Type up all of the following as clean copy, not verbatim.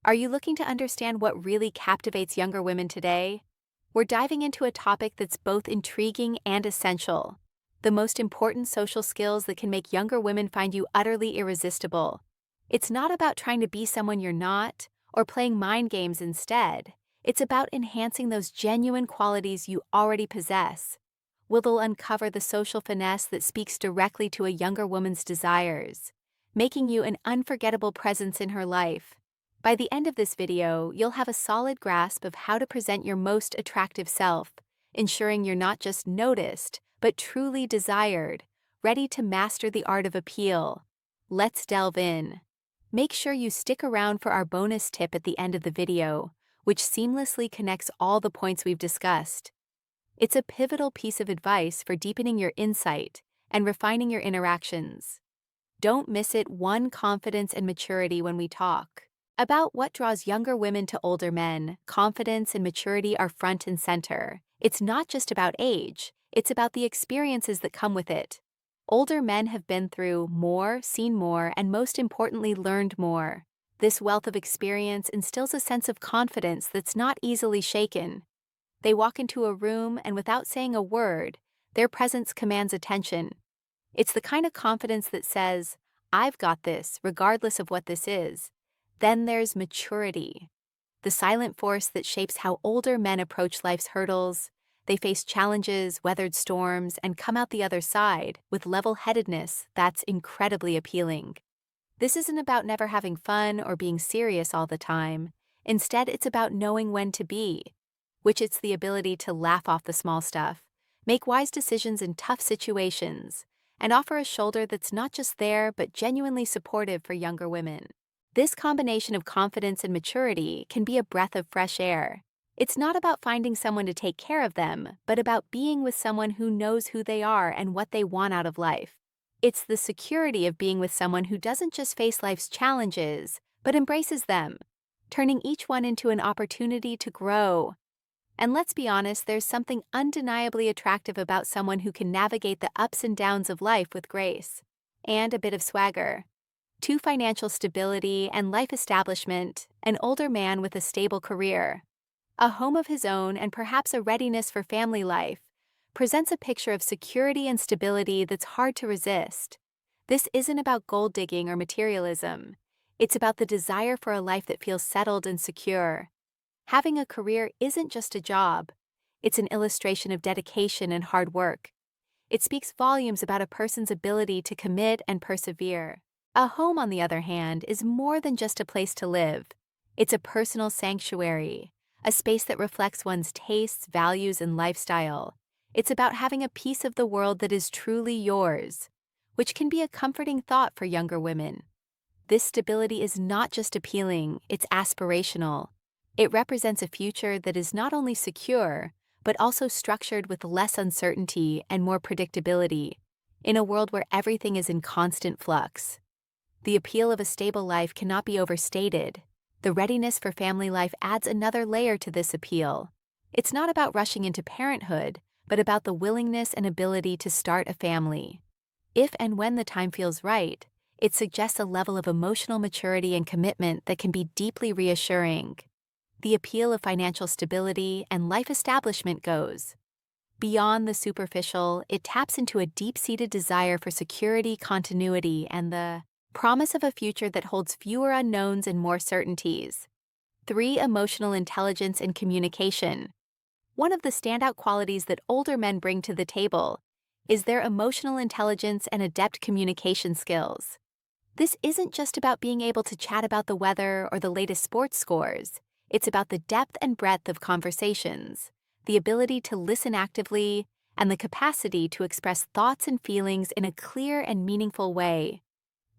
Are you looking to understand what really captivates younger women today? We're diving into a topic that's both intriguing and essential: the most important social skills that can make younger women find you utterly irresistible. It's not about trying to be someone you're not or playing mind games instead. It's about enhancing those genuine qualities you already possess. We'll uncover the social finesse that speaks directly to a younger woman's desires, making you an unforgettable presence in her life. By the end of this video, you'll have a solid grasp of how to present your most attractive self, ensuring you're not just noticed, but truly desired, ready to master the art of appeal. Let's delve in. Make sure you stick around for our bonus tip at the end of the video, which seamlessly connects all the points we've discussed. It's a pivotal piece of advice for deepening your insight and refining your interactions. Don't miss it. One, confidence and maturity. When we talk about what draws younger women to older men, confidence and maturity are front and center. It's not just about age, it's about the experiences that come with it. Older men have been through more, seen more, and most importantly, learned more. This wealth of experience instills a sense of confidence that's not easily shaken. They walk into a room and without saying a word, their presence commands attention. It's the kind of confidence that says, "I've got this, regardless of what this is." Then there's maturity, the silent force that shapes how older men approach life's hurdles. They face challenges, weathered storms, and come out the other side with level-headedness that's incredibly appealing. This isn't about never having fun or being serious all the time. Instead, it's about knowing when to be, which it's the ability to laugh off the small stuff, make wise decisions in tough situations, and offer a shoulder that's not just there but genuinely supportive for younger women. This combination of confidence and maturity can be a breath of fresh air. It's not about finding someone to take care of them, but about being with someone who knows who they are and what they want out of life. It's the security of being with someone who doesn't just face life's challenges, but embraces them, turning each one into an opportunity to grow. And let's be honest, there's something undeniably attractive about someone who can navigate the ups and downs of life with grace and a bit of swagger. To financial stability and life establishment, an older man with a stable career, a home of his own, and perhaps a readiness for family life, presents a picture of security and stability that's hard to resist. This isn't about gold digging or materialism. It's about the desire for a life that feels settled and secure. Having a career isn't just a job. It's an illustration of dedication and hard work. It speaks volumes about a person's ability to commit and persevere. A home, on the other hand, is more than just a place to live. It's a personal sanctuary, a space that reflects one's tastes, values, and lifestyle. It's about having a piece of the world that is truly yours, which can be a comforting thought for younger women. This stability is not just appealing, it's aspirational. It represents a future that is not only secure, but also structured with less uncertainty and more predictability, in a world where everything is in constant flux. The appeal of a stable life cannot be overstated. The readiness for family life adds another layer to this appeal. It's not about rushing into parenthood, but about the willingness and ability to start a family. If and when the time feels right, it suggests a level of emotional maturity and commitment that can be deeply reassuring. The appeal of financial stability and life establishment goes beyond the superficial. It taps into a deep-seated desire for security, continuity, and the promise of a future that holds fewer unknowns and more certainties. 3. Emotional intelligence and communication. One of the standout qualities that older men bring to the table is their emotional intelligence and adept communication skills. This isn't just about being able to chat about the weather or the latest sports scores. It's about the depth and breadth of conversations, the ability to listen actively, and the capacity to express thoughts and feelings in a clear and meaningful way.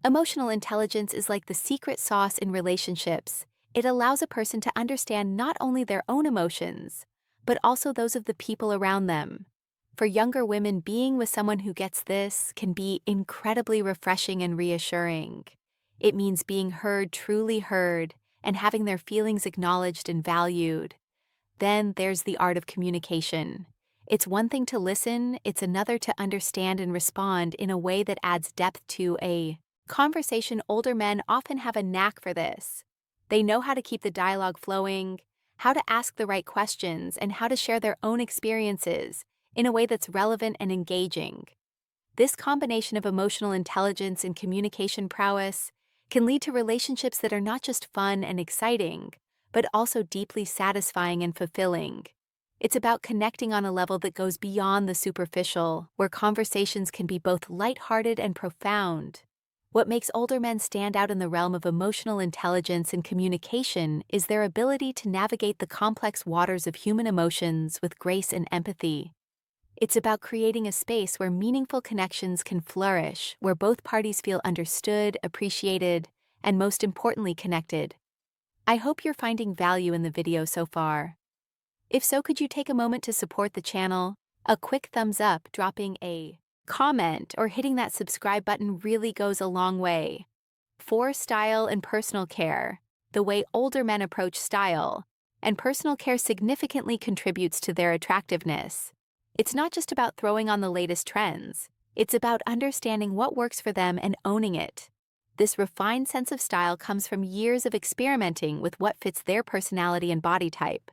Emotional intelligence is like the secret sauce in relationships. It allows a person to understand not only their own emotions, but also those of the people around them. For younger women, being with someone who gets this can be incredibly refreshing and reassuring. It means being heard, truly heard, and having their feelings acknowledged and valued. Then there's the art of communication. It's one thing to listen, it's another to understand and respond in a way that adds depth to a conversation. Older men often have a knack for this. They know how to keep the dialogue flowing, how to ask the right questions, and how to share their own experiences in a way that's relevant and engaging. This combination of emotional intelligence and communication prowess can lead to relationships that are not just fun and exciting, but also deeply satisfying and fulfilling. It's about connecting on a level that goes beyond the superficial, where conversations can be both lighthearted and profound. What makes older men stand out in the realm of emotional intelligence and communication is their ability to navigate the complex waters of human emotions with grace and empathy. It's about creating a space where meaningful connections can flourish, where both parties feel understood, appreciated, and most importantly, connected. I hope you're finding value in the video so far. If so, could you take a moment to support the channel? A quick thumbs up, dropping a comment, or hitting that subscribe button really goes a long way. 4. Style and personal care. The way older men approach style and personal care significantly contributes to their attractiveness. It's not just about throwing on the latest trends. It's about understanding what works for them and owning it. This refined sense of style comes from years of experimenting with what fits their personality and body type,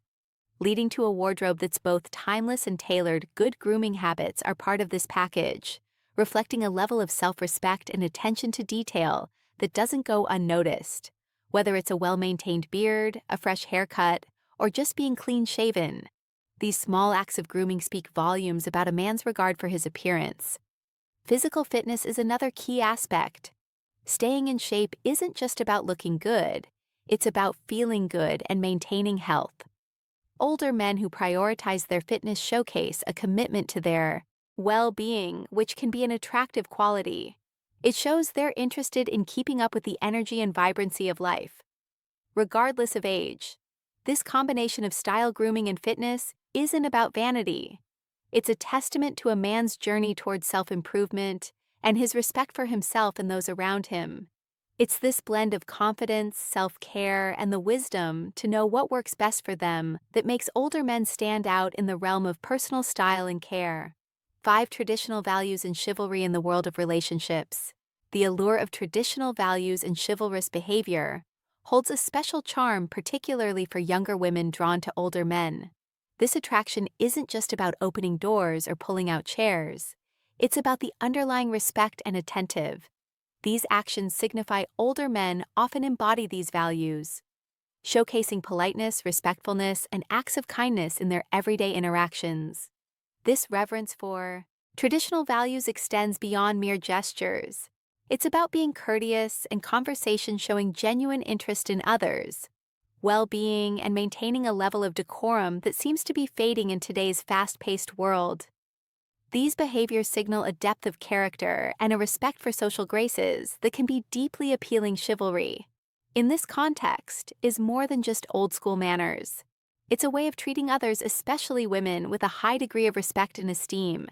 leading to a wardrobe that's both timeless and tailored. Good grooming habits are part of this package, reflecting a level of self-respect and attention to detail that doesn't go unnoticed. Whether it's a well-maintained beard, a fresh haircut, or just being clean-shaven, these small acts of grooming speak volumes about a man's regard for his appearance. Physical fitness is another key aspect. Staying in shape isn't just about looking good, it's about feeling good and maintaining health. Older men who prioritize their fitness showcase a commitment to their well-being, which can be an attractive quality. It shows they're interested in keeping up with the energy and vibrancy of life. Regardless of age, this combination of style, grooming, and fitness isn't about vanity. It's a testament to a man's journey towards self-improvement and his respect for himself and those around him. It's this blend of confidence, self-care, and the wisdom to know what works best for them that makes older men stand out in the realm of personal style and care. 5. Traditional values and chivalry in the world of relationships. The allure of traditional values and chivalrous behavior holds a special charm, particularly for younger women drawn to older men. This attraction isn't just about opening doors or pulling out chairs. It's about the underlying respect and attentive. These actions signify older men often embody these values, showcasing politeness, respectfulness, and acts of kindness in their everyday interactions. This reverence for traditional values extends beyond mere gestures. It's about being courteous and conversation showing genuine interest in others, well-being, and maintaining a level of decorum that seems to be fading in today's fast-paced world. These behaviors signal a depth of character and a respect for social graces that can be deeply appealing. Chivalry, in this context, is more than just old-school manners. It's a way of treating others, especially women, with a high degree of respect and esteem.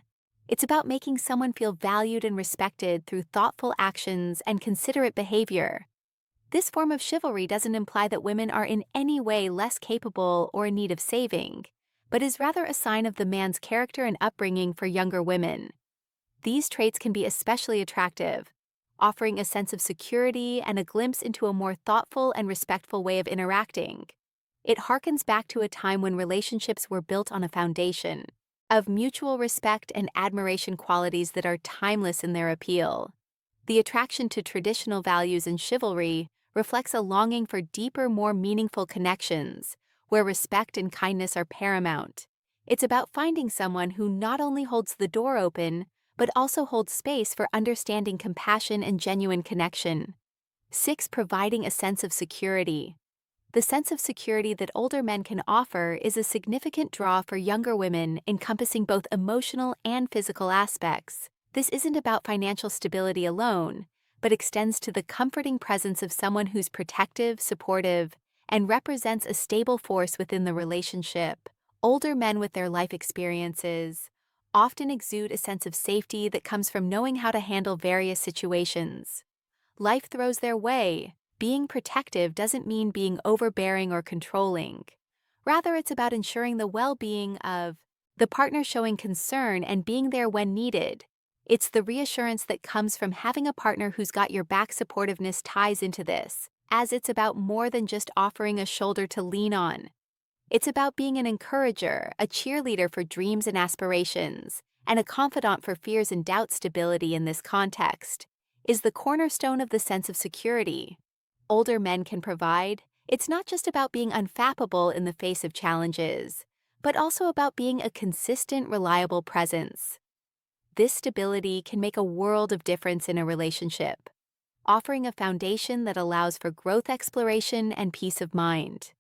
It's about making someone feel valued and respected through thoughtful actions and considerate behavior. This form of chivalry doesn't imply that women are in any way less capable or in need of saving, but is rather a sign of the man's character and upbringing. For younger women, these traits can be especially attractive, offering a sense of security and a glimpse into a more thoughtful and respectful way of interacting. It harkens back to a time when relationships were built on a foundation of mutual respect and admiration, qualities that are timeless in their appeal. The attraction to traditional values and chivalry reflects a longing for deeper, more meaningful connections, where respect and kindness are paramount. It's about finding someone who not only holds the door open, but also holds space for understanding, compassion, and genuine connection. 6. Providing a sense of security. The sense of security that older men can offer is a significant draw for younger women, encompassing both emotional and physical aspects. This isn't about financial stability alone, but extends to the comforting presence of someone who's protective, supportive, and represents a stable force within the relationship. Older men with their life experiences often exude a sense of safety that comes from knowing how to handle various situations life throws their way. Being protective doesn't mean being overbearing or controlling. Rather, it's about ensuring the well-being of the partner, showing concern and being there when needed. It's the reassurance that comes from having a partner who's got your back. Supportiveness ties into this. as it's about more than just offering a shoulder to lean on. It's about being an encourager, a cheerleader for dreams and aspirations, and a confidant for fears and doubts. Stability in this context is the cornerstone of the sense of security older men can provide. It's not just about being unfappable in the face of challenges, but also about being a consistent, reliable presence. This stability can make a world of difference in a relationship, offering a foundation that allows for growth, exploration, and peace of mind.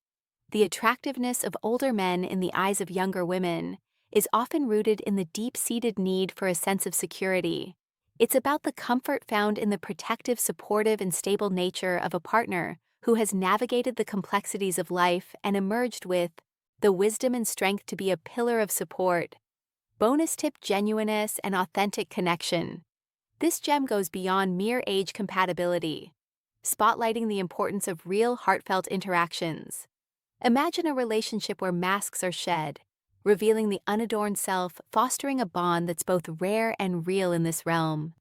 The attractiveness of older men in the eyes of younger women is often rooted in the deep-seated need for a sense of security. It's about the comfort found in the protective, supportive, and stable nature of a partner who has navigated the complexities of life and emerged with the wisdom and strength to be a pillar of support. Bonus tip: genuineness and authentic connection. This gem goes beyond mere age compatibility, spotlighting the importance of real, heartfelt interactions. Imagine a relationship where masks are shed, revealing the unadorned self, fostering a bond that's both rare and real in this realm.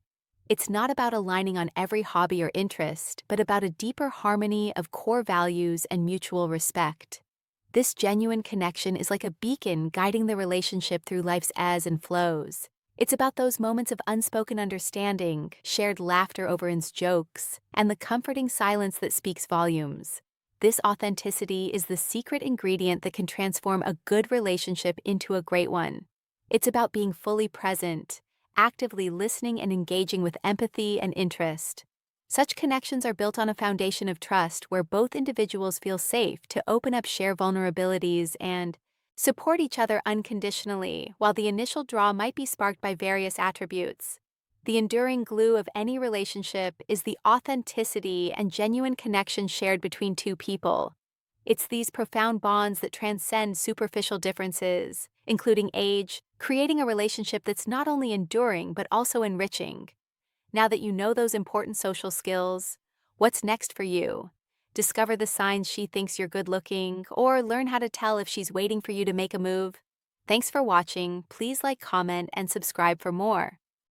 It's not about aligning on every hobby or interest, but about a deeper harmony of core values and mutual respect. This genuine connection is like a beacon guiding the relationship through life's ebbs and flows. It's about those moments of unspoken understanding, shared laughter over jokes, and the comforting silence that speaks volumes. This authenticity is the secret ingredient that can transform a good relationship into a great one. It's about being fully present, actively listening, and engaging with empathy and interest. Such connections are built on a foundation of trust where both individuals feel safe to open up, share vulnerabilities, and support each other unconditionally. While the initial draw might be sparked by various attributes, the enduring glue of any relationship is the authenticity and genuine connection shared between two people. It's these profound bonds that transcend superficial differences, including age, creating a relationship that's not only enduring but also enriching. Now that you know those important social skills, what's next for you? Discover the signs she thinks you're good looking, or learn how to tell if she's waiting for you to make a move. Thanks for watching. Please like, comment, and subscribe for more.